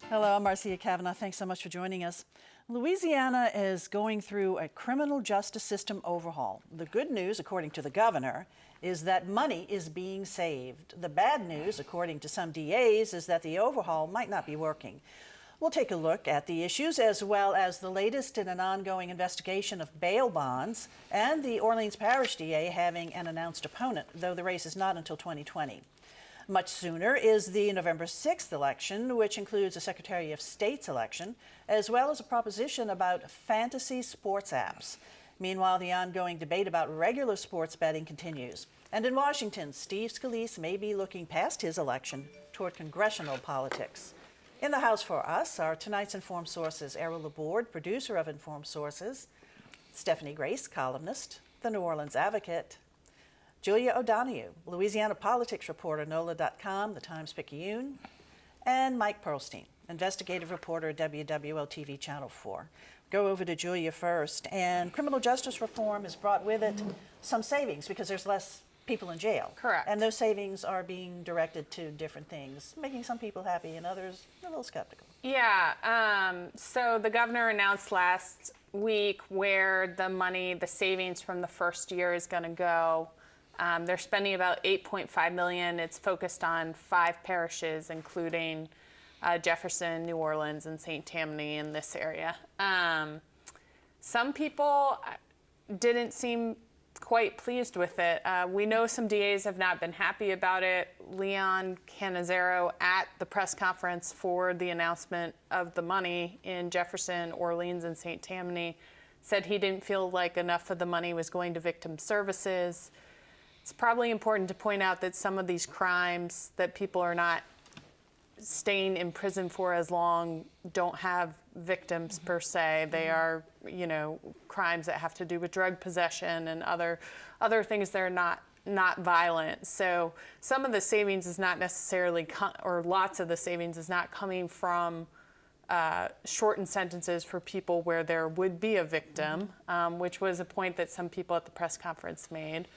Hello, I'm Marcia Kavanaugh. Thanks so much for joining us. Louisiana is going through a criminal justice system overhaul. The good news, according to the governor, is that money is being saved. The bad news, according to some DAs, is that the overhaul might not be working. We'll take a look at the issues as well as the latest in an ongoing investigation of bail bonds and the Orleans Parish DA having an announced opponent, though the race is not until 2020. Much sooner is the November 6th election, which includes a Secretary of State's election, as well as a proposition about fantasy sports apps. Meanwhile, the ongoing debate about regular sports betting continues. And in Washington, Steve Scalise may be looking past his election toward congressional politics. In the House for us are tonight's Informed Sources, Errol Laborde, producer of Informed Sources, Stephanie Grace, columnist, the New Orleans Advocate, Julia O'Donoghue, Louisiana politics reporter, NOLA.com, the Times-Picayune, and Mike Pearlstein, investigative reporter, WWL-TV Channel 4. Go over to Julia first. And criminal justice reform has brought with it some savings because there's less people in jail. Correct. And those savings are being directed to different things, making some people happy and others a little skeptical. Yeah, so the governor announced last week where the savings from the first year is going to go. They're spending about $8.5 million. It's focused on 5 parishes, including Jefferson, New Orleans, and St. Tammany in this area. Some people didn't seem quite pleased with it. We know some DAs have not been happy about it. Leon Canizero at the press conference for the announcement of the money in Jefferson, Orleans, and St. Tammany said he didn't feel like enough of the money was going to victim services. It's probably important to point out that some of these crimes that people are not staying in prison for as long don't have victims per se. They are, crimes that have to do with drug possession and other things that are not violent. So some of the savings is not necessarily, or lots of the savings is not coming from shortened sentences for people where there would be a victim, which was a point that some people at the press conference made.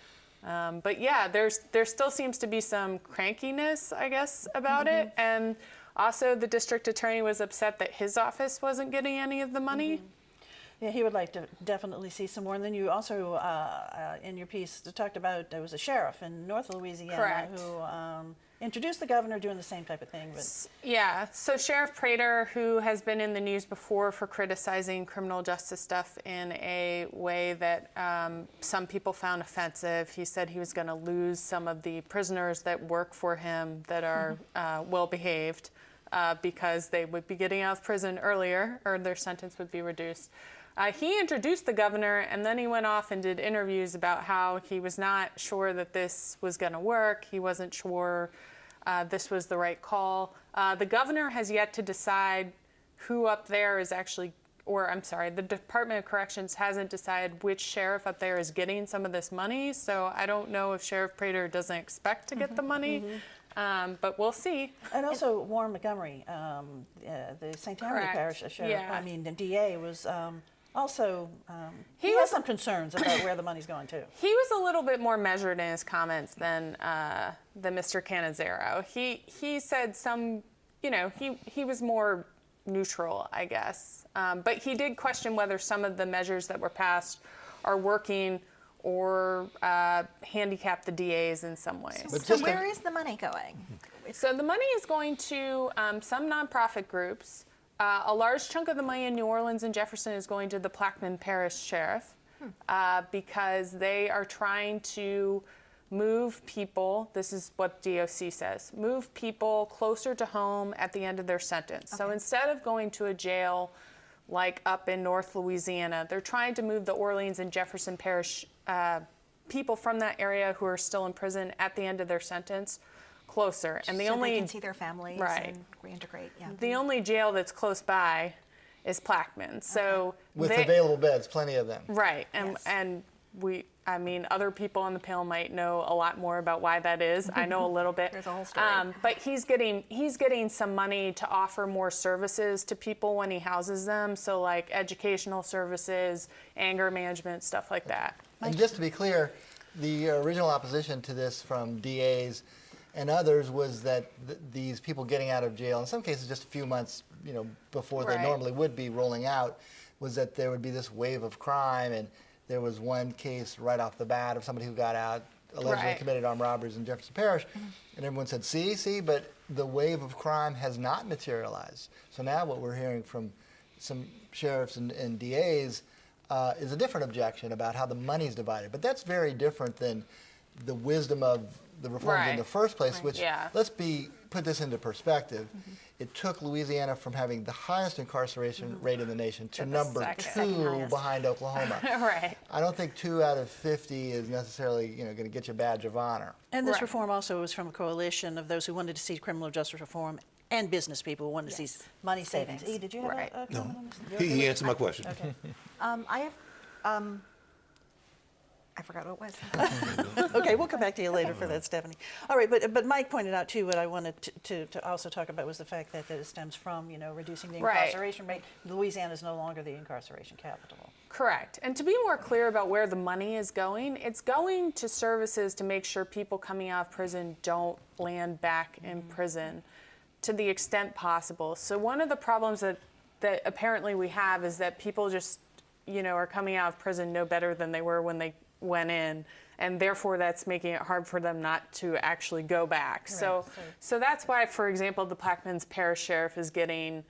But yeah, there still seems to be some crankiness, I guess, about it. And also the district attorney was upset that his office wasn't getting any of the money. Yeah, he would like to definitely see some more. And then you also, in your piece, talked about there was a sheriff in North Louisiana Correct. who introduced the governor doing the same type of thing. But yeah, so Sheriff Prater, who has been in the news before for criticizing criminal justice stuff in a way that some people found offensive, he said he was going to lose some of the prisoners that work for him that are well-behaved because they would be getting out of prison earlier or their sentence would be reduced. He introduced the governor, and then he went off and did interviews about how he was not sure that this was going to work. He wasn't sure this was the right call. The governor has yet to decide who up there is actually, the Department of Corrections hasn't decided which sheriff up there is getting some of this money. So I don't know if Sheriff Prater doesn't expect to get the money. But we'll see. And also Warren Montgomery, the St. Tammany Parish sheriff, Yeah. the DA was also, he has some concerns about where the money's going to. He was a little bit more measured in his comments than Mr. Canizero. He said some, he was more neutral, I guess. But he did question whether some of the measures that were passed are working or handicap the DAs in some ways. So where is the money going? So the money is going to some nonprofit groups. A large chunk of the money in New Orleans and Jefferson is going to the Plaquemine Parish Sheriff because they are trying to move people, this is what DOC says, move people closer to home at the end of their sentence. Okay. So instead of going to a jail like up in North Louisiana, they're trying to move the Orleans and Jefferson Parish people from that area who are still in prison at the end of their sentence closer. And so they can see their families and reintegrate. Yeah. The only jail that's close by is Plaquemine. So with available beds, plenty of them. Right. And other people on the panel might know a lot more about why that is. I know a little bit. There's a whole story. But he's getting some money to offer more services to people when he houses them. So like educational services, anger management, stuff like that. And just to be clear, the original opposition to this from DAs and others was that these people getting out of jail, in some cases just a few months, before they Right. normally would be rolling out, was that there would be this wave of crime. And there was one case right off the bat of somebody who got out, allegedly Right. committed armed robberies in Jefferson Parish, and everyone said, see, but the wave of crime has not materialized. So now what we're hearing from some sheriffs and DAs is a different objection about how the money's divided. But that's very different than the wisdom of the reforms in the Right. first place, which, Yeah. let's put this into perspective. It took Louisiana from having the highest incarceration rate in the nation to the number second. 2 highest. behind Oklahoma. Right. I don't think 2 out of 50 is necessarily going to get you a badge of honor. And this Right. reform also was from a coalition of those who wanted to see criminal justice reform and business people who wanted to see Yes. money savings. Savings. E, did you have Right. a comment on this? He answered my question. Okay. I have, I forgot what it was. Okay, we'll come back to you later for that, Stephanie. All right, but Mike pointed out too, what I wanted to also talk about was the fact that it stems from, reducing the Right. incarceration rate. Louisiana is no longer the incarceration capital. Correct. And to be more clear about where the money is going, it's going to services to make sure people coming out of prison don't land back in prison to the extent possible. So one of the problems that apparently we have is that people just, are coming out of prison no better than they were when they went in, and therefore that's making it hard for them not to actually go back. So that's why, for example, the Plaquemines Parish Sheriff is getting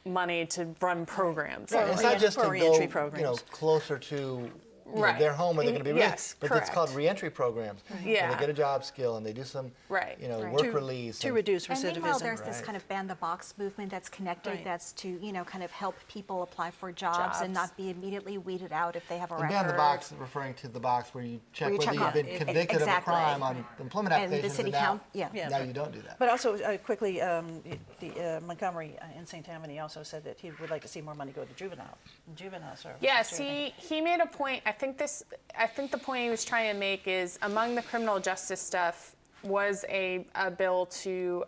money to run programs. Right. It's not just for to reentry go, programs. closer to Right. their home where they're going to be Yes, released, but it's called correct. reentry programs. Where Yeah. they get a job skill and they do some, Right. Right. work To- release. To and- reduce And meanwhile, recidivism. there's this Right. kind of ban the box movement that's connected, Right. that's to, kind of help people apply for jobs and Jobs. not be immediately weeded out if they have a And record. beyond the box, referring to the box where you check Where you whether check you've off been if- convicted of a exactly. crime on employment And the applications. city now, count- yeah. Yeah. now you don't do that. But also, quickly, Montgomery in St. Tammany also said that he would like to see more money go to juvenile services. Yes, What do you think? he made a point. I think the point he was trying to make is among the criminal justice stuff was a bill to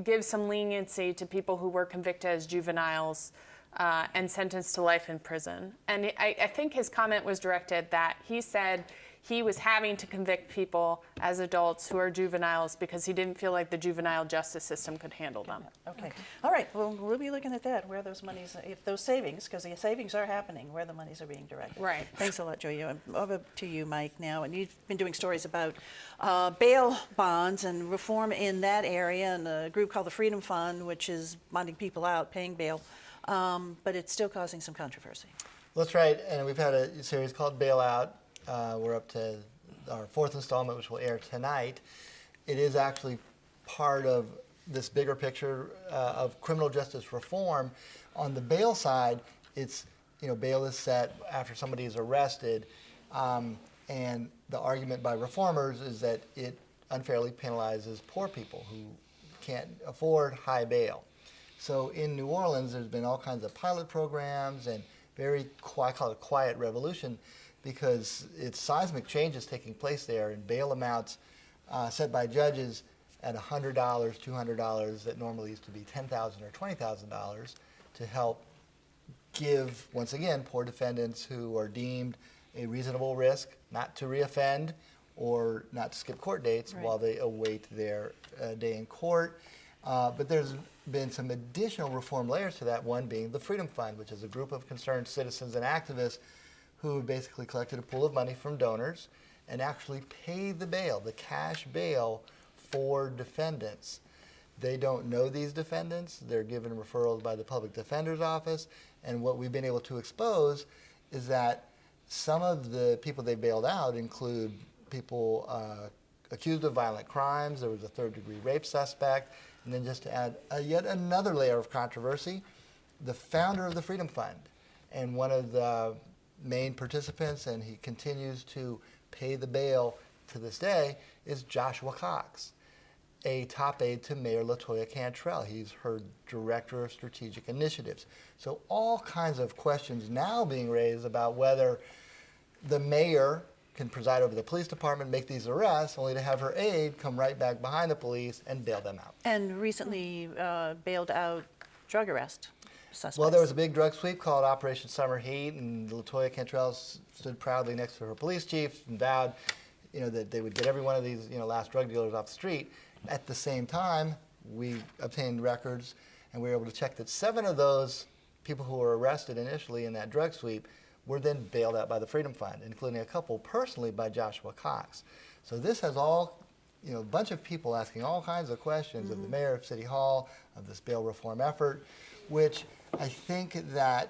give some leniency to people who were convicted as juveniles and sentenced to life in prison. And I think his comment was directed that he said he was having to convict people as adults who are juveniles because he didn't feel like the juvenile justice system could handle them. Okay. All right. Well, we'll be looking at that, where those monies, if those savings, because the savings are happening, where the monies are being directed. Right. Thanks a lot, Joe. Over to you, Mike, now. And you've been doing stories about bail bonds and reform in that area, and a group called the Freedom Fund, which is bonding people out, paying bail, but it's still causing some controversy. That's right, and we've had a series called Bailout. We're up to our 4th installment, which will air tonight. It is actually part of this bigger picture of criminal justice reform. On the bail side, it's, bail is set after somebody is arrested, and the argument by reformers is that it unfairly penalizes poor people who can't afford high bail. So in New Orleans, there's been all kinds of pilot programs and I call it a quiet revolution, because it's seismic changes taking place there, and bail amounts set by judges at $100, $200 that normally used to be $10,000 or $20,000 to help give, once again, poor defendants who are deemed a reasonable risk not to reoffend or not to skip court dates Right. while they await their day in court. But there's been some additional reform layers to that, one being the Freedom Fund, which is a group of concerned citizens and activists who basically collected a pool of money from donors and actually paid the bail, the cash bail, for defendants. They don't know these defendants. They're given referrals by the public defender's office. And what we've been able to expose is that some of the people they bailed out include people accused of violent crimes. There was a third-degree rape suspect. And then just to add yet another layer of controversy, the founder of the Freedom Fund and one of the main participants, and he continues to pay the bail to this day, is Joshua Cox, a top aide to Mayor LaToya Cantrell. He's her director of strategic initiatives. So all kinds of questions now being raised about whether the mayor can preside over the police department, make these arrests, only to have her aide come right back behind the police and bail them out. And recently bailed out drug arrest suspects. Well, there was a big drug sweep called Operation Summer Heat, and LaToya Cantrell stood proudly next to her police chief and vowed that they would get every one of these, last drug dealers off the street. At the same time, we obtained records, and we were able to check that 7 of those people who were arrested initially in that drug sweep were then bailed out by the Freedom Fund, including a couple personally by Joshua Cox. So this has all, a bunch of people asking all kinds of questions of the mayor of City Hall, of this bail reform effort, which I think that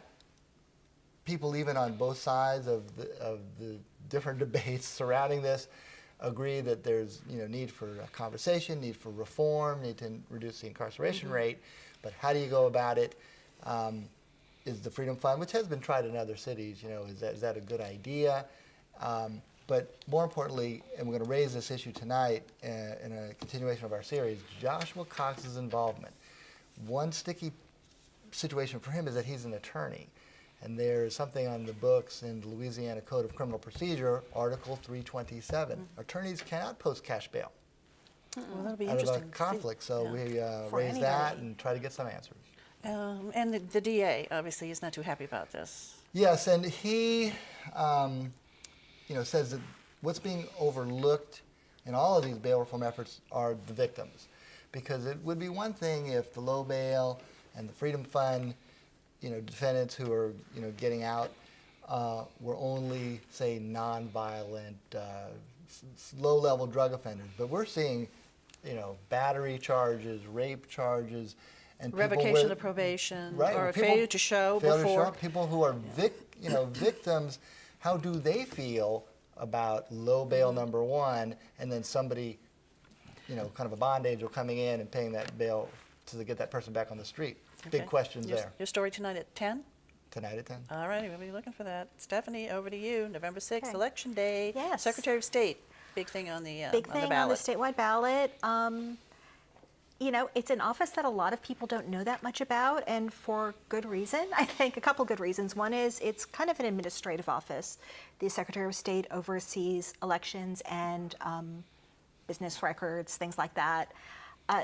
people even on both sides of the different debates surrounding this agree that there's need for a conversation, need for reform, need to reduce the incarceration rate. But how do you go about it? Is the Freedom Fund, which has been tried in other cities, is that a good idea? But more importantly, and we're going to raise this issue tonight in a continuation of our series, Joshua Cox's involvement. One sticky situation for him is that he's an attorney. And there's something on the books in the Louisiana Code of Criminal Procedure, Article 327. Attorneys cannot post cash bail Well, that'll be out of interesting. a conflict. So we For raise that anybody. and try to get some answers. And the DA, obviously, is not too happy about this. Yes, and he says that what's being overlooked in all of these bail reform efforts are the victims. Because it would be one thing if the low bail and the Freedom Fund defendants who are, getting out were only, say, nonviolent, low-level drug offenders. But we're seeing, battery charges, rape charges, and Revocation of probation, right, or a people failure to show failure to before. show, people who are victims. How do they feel about low bail number one, and then somebody, kind of a bond angel coming in and paying that bail to get that person back on the street? Big Okay. questions there. Your story tonight at 10? Tonight at 10. All righty, we'll be looking for that. Stephanie, over to you. November 6th, Okay. Election Day. Yes. Secretary of State, big thing on the Big on thing the on the ballot. statewide ballot. It's an office that a lot of people don't know that much about, and for good reason. I think a couple good reasons. One is it's kind of an administrative office. The Secretary of State oversees elections and business records, things like that.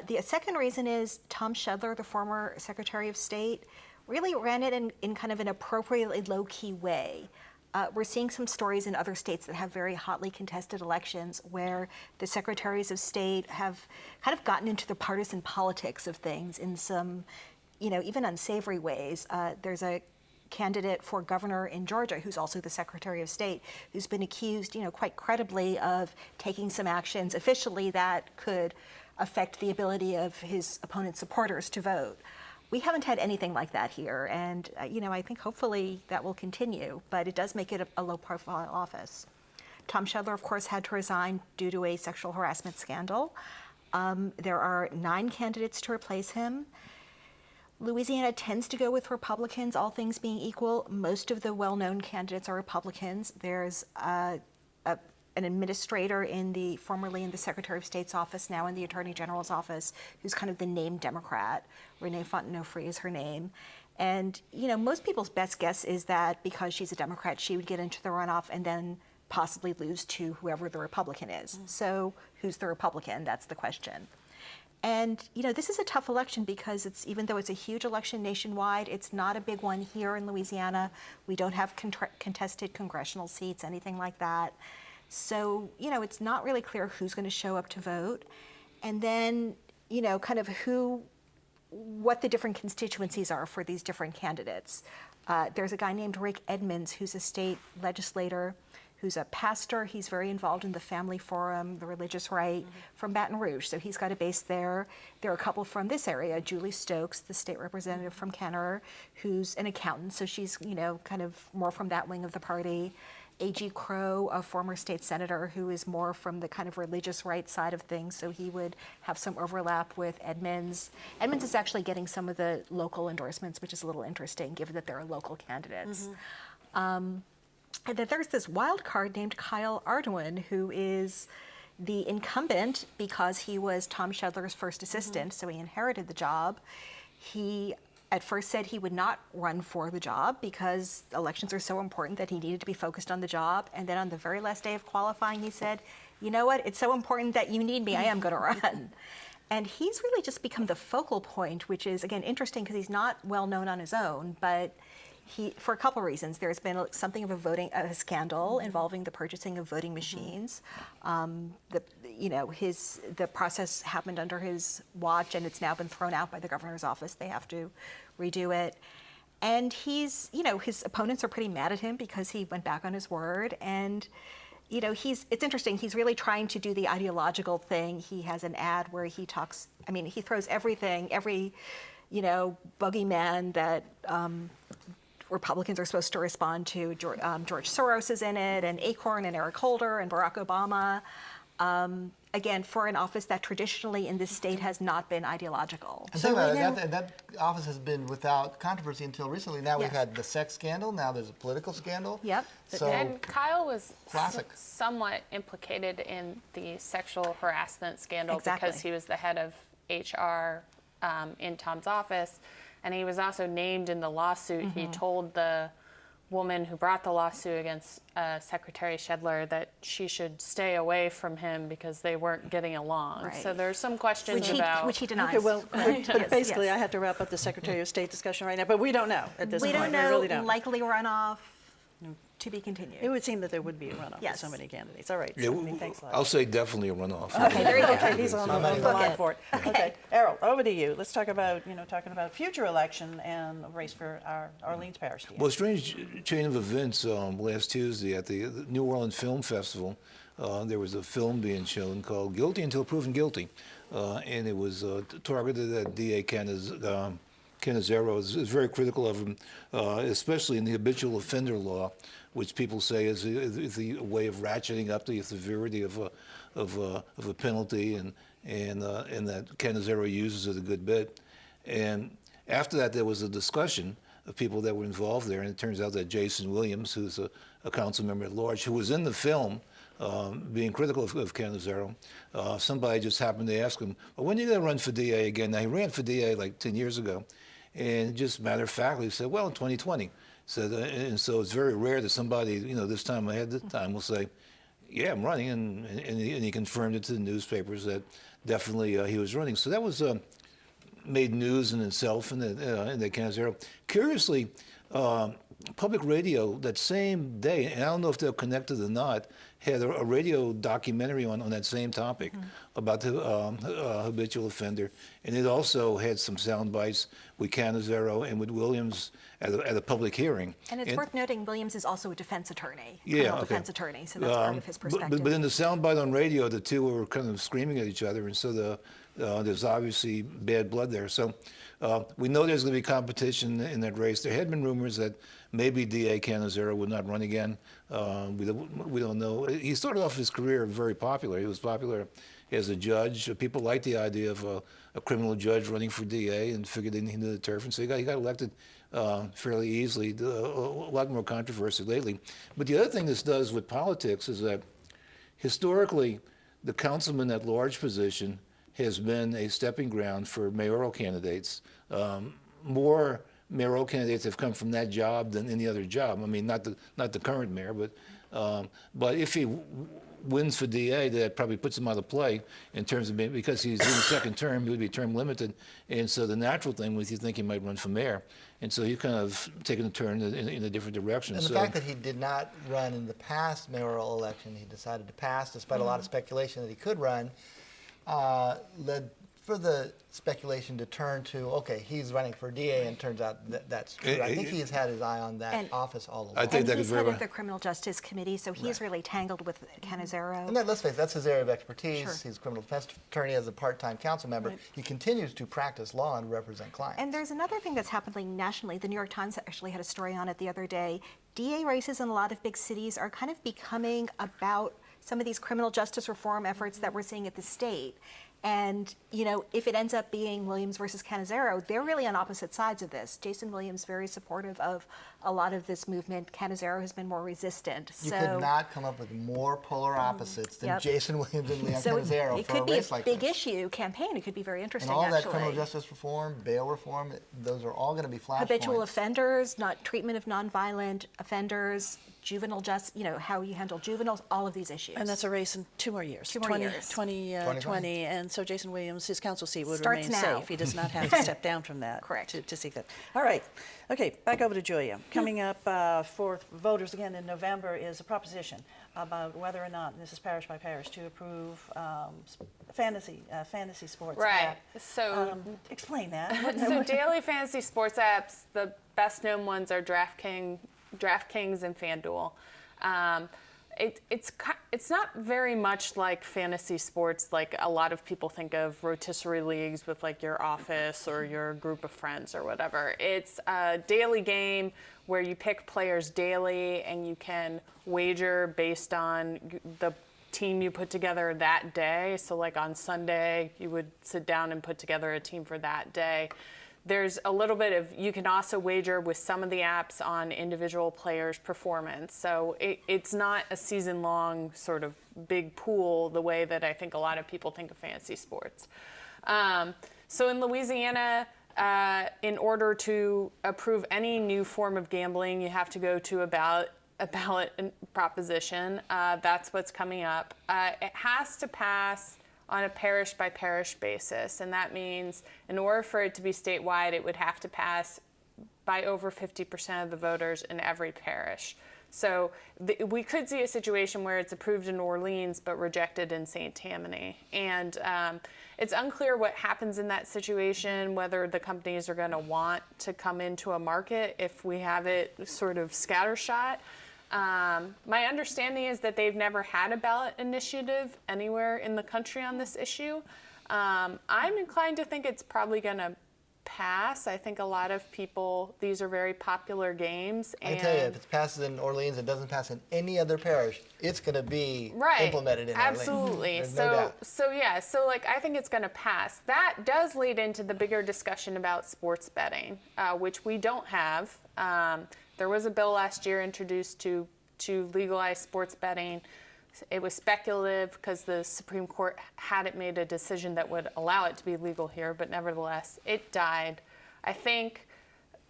The second reason is Tom Shedler, the former Secretary of State, really ran it in kind of an appropriately low-key way. We're seeing some stories in other states that have very hotly contested elections where the secretaries of state have kind of gotten into the partisan politics of things in some, even unsavory ways. There's a candidate for governor in Georgia who's also the Secretary of State who's been accused, quite credibly of taking some actions officially that could affect the ability of his opponent's supporters to vote. We haven't had anything like that here, and I think hopefully that will continue, but it does make it a low-profile office. Tom Shedler, of course, had to resign due to a sexual harassment scandal. There are 9 candidates to replace him. Louisiana tends to go with Republicans, all things being equal. Most of the well-known candidates are Republicans. There's an administrator formerly in the Secretary of State's office, now in the Attorney General's office, who's kind of the named Democrat. Renee Fontenot-Free is her name. And, most people's best guess is that because she's a Democrat, she would get into the runoff and then possibly lose to whoever the Republican is. So who's the Republican? That's the question. And, this is a tough election because even though it's a huge election nationwide, it's not a big one here in Louisiana. We don't have contested congressional seats, anything like that. So, it's not really clear who's going to show up to vote. And then, kind of what the different constituencies are for these different candidates. There's a guy named Rick Edmonds who's a state legislator, who's a pastor. He's very involved in the Family Forum, the religious right, from Baton Rouge. So he's got a base there. There are a couple from this area. Julie Stokes, the state representative from Kenner, who's an accountant. So she's, kind of more from that wing of the party. A.G. Crow, a former state senator who is more from the kind of religious right side of things, so he would have some overlap with Edmonds. Edmonds is actually getting some of the local endorsements, which is a little interesting, given that there are local candidates. And then there's this wild card named Kyle Ardoin, who is the incumbent because he was Tom Shedler's first assistant, so he inherited the job. He at first said he would not run for the job because elections are so important that he needed to be focused on the job. And then on the very last day of qualifying, he said, you know what, it's so important that you need me, I am going to run. And he's really just become the focal point, which is, again, interesting because he's not well known on his own, but For a couple reasons. There's been something of a scandal involving the purchasing of voting machines. The process happened under his watch, and it's now been thrown out by the governor's office. They have to redo it. And his opponents are pretty mad at him because he went back on his word. And, it's interesting. He's really trying to do the ideological thing. He has an ad where he talks, he throws every boogeyman that Republicans are supposed to respond to. George Soros is in it, and Acorn, and Eric Holder, and Barack Obama. Again, for an office that traditionally in this state has not been ideological. And so that office has been without controversy until recently. Now we've Yes. had the sex scandal. Now there's a political scandal. Yep. So And Kyle was Classic. somewhat implicated in the sexual harassment scandal Exactly. because he was the head of HR in Tom's office, and he was also named in the lawsuit. He told the woman who brought the lawsuit against Secretary Shedler that she should stay away from him because they weren't getting along. Right. So there's some questions Which about he denies. Okay, well, but basically, Yes. I have to wrap up the Secretary of State discussion right now, but we don't know at this We point. don't know. We really don't. Likely runoff to be continued. It would seem that there would be a runoff with Yes. so many candidates. All right, Yeah, Stephanie, thanks a lot. I'll say definitely a runoff. Okay, very good. Okay, he's on the line it. for it. Okay, Errol, over to you. Let's talk about, talking about future election and a race for our Orleans Parish. Well, a strange chain of events last Tuesday at the New Orleans Film Festival. There was a film being shown called Guilty Until Proven Guilty, and it was targeted at D.A. Cannizzaro. Is very critical of him, especially in the habitual offender law, which people say is the way of ratcheting up the severity of a penalty, and that Cannizzaro uses it a good bit. And after that, there was a discussion of people that were involved there, and it turns out that Jason Williams, who's a council member at large, who was in the film, being critical of Cannizzaro, somebody just happened to ask him, well, when are you going to run for DA again? Now, he ran for DA like 10 years ago, and just matter of factly said, well, in 2020. And so it's very rare that somebody, this time ahead of time will say, yeah, I'm running, and he confirmed it to the newspapers that definitely he was running. So that was made news in itself in the Cannizzaro. Curiously, public radio that same day, and I don't know if they're connected or not, had a radio documentary on that same topic about the habitual offender, and it also had some sound bites with Cannizzaro and with Williams at a public hearing. And it's worth noting Williams is also a defense attorney, Yeah, criminal okay. defense attorney, so that's part of his perspective. But in the soundbite on radio, the two were kind of screaming at each other, and so there's obviously bad blood there. So we know there's going to be competition in that race. There had been rumors that maybe D.A. Cannizzaro would not run again. We don't know. He started off his career very popular. He was popular as a judge. People liked the idea of a criminal judge running for DA and figured he knew the turf, and so he got elected fairly easily. A lot more controversy lately. But the other thing this does with politics is that historically, the councilman at large position has been a stepping ground for mayoral candidates. More mayoral candidates have come from that job than any other job. I mean, not the current mayor, but if he wins for DA, that probably puts him out of play in terms of because he's in the second term, he would be term limited, and so the natural thing was you think he might run for mayor, and so he's kind of taken a turn in a different direction. And the fact that he did not run in the past mayoral election, he decided to pass despite a lot of speculation that he could run, led for the speculation to turn to, okay, he's running for DA, and turns out that's true. I think he has had his eye on that office all along. I think And that he's is very head of right. the Criminal Justice Committee, so he's really tangled with Cannizzaro. And let's face it, that's his area of expertise. Sure. He's a criminal defense attorney as a part-time council member. Right. He continues to practice law and represent clients. And there's another thing that's happening nationally. The New York Times actually had a story on it the other day. DA races in a lot of big cities are kind of becoming about some of these criminal justice reform efforts that we're seeing at the state. And, if it ends up being Williams versus Cannizzaro, they're really on opposite sides of this. Jason Williams very supportive of a lot of this movement. Cannizzaro has been more resistant. You So could not come up with more polar opposites than Yep. Jason Williams and Leon so Cannizzaro it for could a be race a like big this. issue campaign. It could be very interesting, And all that actually. criminal justice reform, bail reform, those are all going to be flashpoints. Habitual offenders, not treatment of nonviolent offenders, juvenile how you handle juveniles, all of these issues. And that's a race in 2 more years. 2 more years. 2020. And so Jason Williams, his council seat would Starts remain now. safe. He does not have to step down from that Correct. to seek that. All right. Okay, back over to Julia. Coming up for voters again in November is a proposition about whether or not, and this is parish by parish, to approve fantasy sports. Right. app. So Explain that. So daily fantasy sports apps, the best known ones are DraftKings and FanDuel. It's not very much like fantasy sports, like a lot of people think of rotisserie leagues with like your office or your group of friends or whatever. It's a daily game where you pick players daily and you can wager based on the team you put together that day. So like on Sunday, you would sit down and put together a team for that day. There's a little bit of, you can also wager with some of the apps on individual players' performance. So it's not a season-long sort of big pool the way that I think a lot of people think of fantasy sports. So in Louisiana, in order to approve any new form of gambling, you have to go to a ballot proposition. That's what's coming up. It has to pass on a parish by parish basis, and that means in order for it to be statewide, it would have to pass by over 50% of the voters in every parish. So we could see a situation where it's approved in Orleans but rejected in St. Tammany. And it's unclear what happens in that situation, whether the companies are going to want to come into a market if we have it sort of scattershot. My understanding is that they've never had a ballot initiative anywhere in the country on this issue. I'm inclined to think it's probably going to pass. I think a lot of people, these are very popular games. I tell you, if it passes in Orleans and doesn't pass in any other parish, it's going to be implemented in Orleans. Absolutely. There's no doubt. So like I think it's going to pass. That does lead into the bigger discussion about sports betting, which we don't have. There was a bill last year introduced to legalize sports betting. It was speculative because the Supreme Court hadn't made a decision that would allow it to be legal here, but nevertheless, it died. I think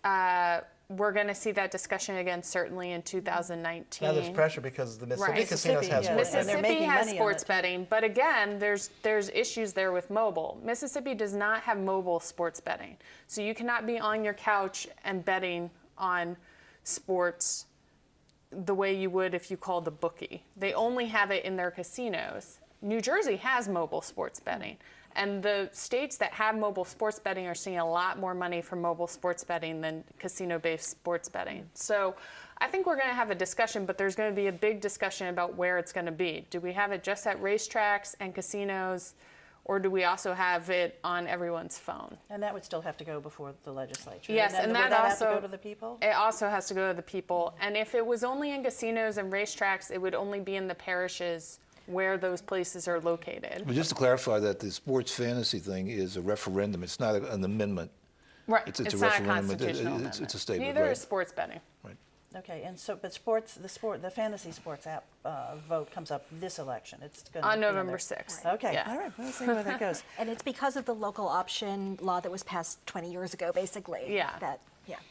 we're going to see that discussion again, certainly in 2019. Now there's pressure because the Mississippi Right. casinos have sports betting. they're Mississippi making has money on sports it. betting, but again, there's issues there with mobile. Mississippi does not have mobile sports betting, so you cannot be on your couch and betting on sports the way you would if you called the bookie. They only have it in their casinos. New Jersey has mobile sports betting, and the states that have mobile sports betting are seeing a lot more money from mobile sports betting than casino-based sports betting. So I think we're going to have a discussion, but there's going to be a big discussion about where it's going to be. Do we have it just at racetracks and casinos, or do we also have it on everyone's phone? And that would still have to go before the legislature. Yes, and and would that have also to go to the people? It also has to go to the people. And if it was only in casinos and racetracks, it would only be in the parishes where those places are located. But just to clarify that the sports fantasy thing is a referendum. It's not an amendment. Right. It's a not a referendum. constitutional It's a amendment. statement, Neither right. is sports betting. Right. Okay, and so, but the fantasy sports app vote comes up this election. It's going to On be in November there. 6th. Okay, Yeah. all right, we'll see where that goes. And it's because of the local option law that was passed 20 years ago, basically. Yeah.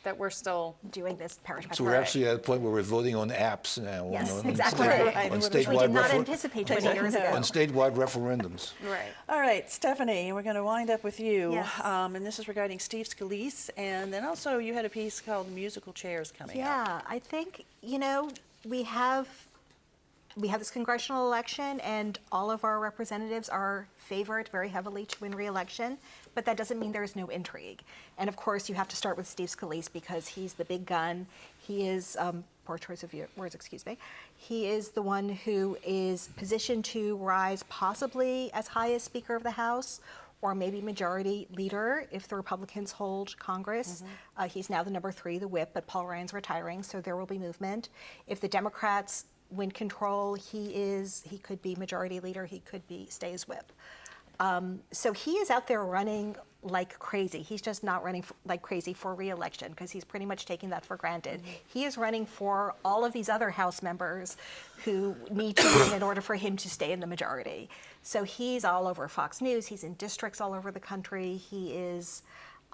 That we're still. doing this parish by So we're parish. actually at a point where we're voting on apps now. Yes, on exactly state- right. Right, On we We statewide did not refer- anticipate 20 years ago. on statewide referendums. Right. All right, Stephanie, we're going to wind up with you. Yes. And this is regarding Steve Scalise. And then also you had a piece called Musical Chairs coming up. Yeah, I think, we have this congressional election and all of our representatives are favored very heavily to win re-election, but that doesn't mean there's no intrigue. And of course, you have to start with Steve Scalise because he's the big gun. He is, poor choice of words, excuse me. He is the one who is positioned to rise possibly as high as Speaker of the House or maybe Majority Leader if the Republicans hold Congress. He's now the number 3, the whip, but Paul Ryan's retiring, so there will be movement. If the Democrats win control, he could be Majority Leader, he could stay as whip. So he is out there running like crazy. He's just not running like crazy for re-election because he's pretty much taking that for granted. He is running for all of these other House members who need to win in order for him to stay in the majority. So he's all over Fox News. He's in districts all over the country. He is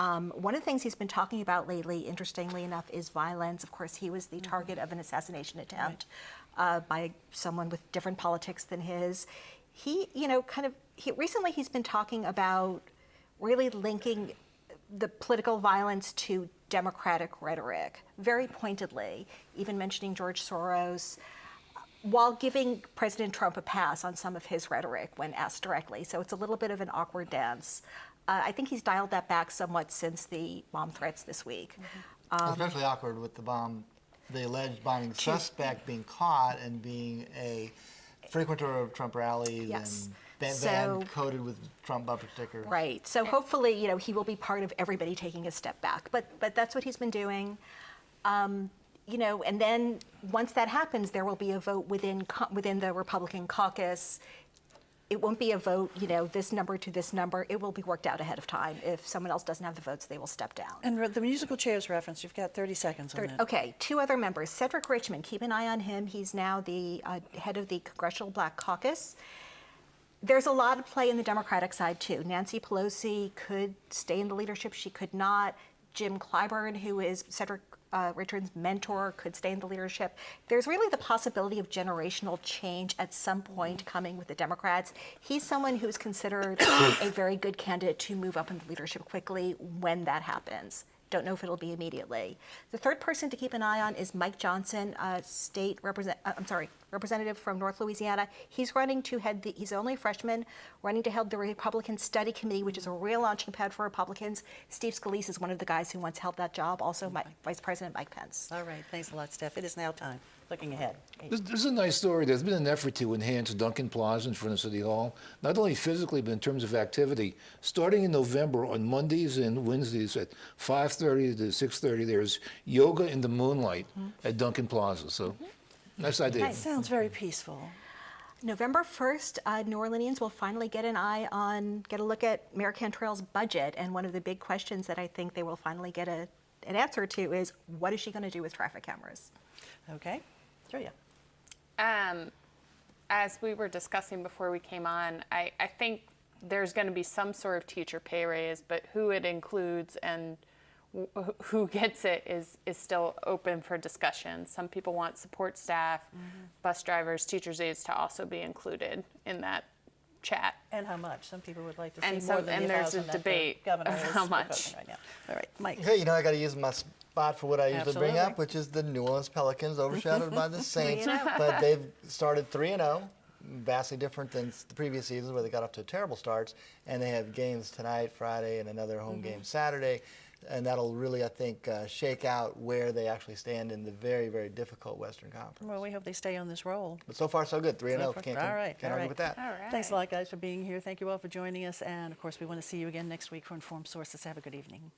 One of the things he's been talking about lately, interestingly enough, is violence. Of course, he was the target of an assassination attempt by someone with different politics than his. Recently he's been talking about really linking the political violence to democratic rhetoric, very pointedly, even mentioning George Soros, while giving President Trump a pass on some of his rhetoric when asked directly. So it's a little bit of an awkward dance. I think he's dialed that back somewhat since the bomb threats this week. Especially awkward with the alleged bombing suspect being caught and being a frequenter of Trump rallies Yes. and van coated with Trump bumper stickers. Right. So hopefully, he will be part of everybody taking a step back. But that's what he's been doing. And then once that happens, there will be a vote within the Republican caucus. It won't be a vote, this number to this number. It will be worked out ahead of time. If someone else doesn't have the votes, they will step down. And the musical chairs reference, you've got 30 seconds on that. Okay, 2 other members. Cedric Richmond, keep an eye on him. He's now the head of the Congressional Black Caucus. There's a lot of play in the Democratic side, too. Nancy Pelosi could stay in the leadership. She could not. Jim Clyburn, who is Cedric Richmond's mentor, could stay in the leadership. There's really the possibility of generational change at some point coming with the Democrats. He's someone who's considered a very good candidate to move up in the leadership quickly when that happens. Don't know if it'll be immediately. The third person to keep an eye on is Mike Johnson, representative from North Louisiana. He's running to he's only a freshman, running to head the Republican Study Committee, which is a real launching pad for Republicans. Steve Scalise is one of the guys who once held that job, also Vice President Mike Pence. All right, thanks a lot, Steph. It is now time. Looking ahead. This is a nice story. There's been an effort to enhance Duncan Plaza in front of City Hall, not only physically, but in terms of activity. Starting in November, on Mondays and Wednesdays at 5:30 to 6:30, there's yoga in the moonlight at Duncan Plaza. So, nice idea. That sounds very peaceful. November 1st, New Orleanians will finally get a look at Mayor Cantrell's budget. And one of the big questions that I think they will finally get an answer to is, what is she going to do with traffic cameras? Okay, Julia. As we were discussing before we came on, I think there's going to be some sort of teacher pay raise, but who it includes and who gets it is still open for discussion. Some people want support staff, bus drivers, teachers' aides to also be included in that chat. And how much? Some people would like to see And more than the there's a 1,000 that the debate governor of is how much. proposing right now. All right, Mike. Hey, I got to use my spot for what I usually bring Absolutely. up, which is the New Orleans Pelicans, overshadowed by the Saints. But they've started 3-0, vastly different than the previous seasons where they got off to terrible starts. And they have games tonight, Friday, and another home game Saturday. And that'll really, I think, shake out where they actually stand in the very, very difficult Western Conference. Well, we hope they stay on this roll. But so far, so good. 3-0. So far- Can't all right, argue all right. with that. All right. Thanks a lot, guys, for being here. Thank you all for joining us. And, of course, we want to see you again next week for Informed Sources. Have a good evening.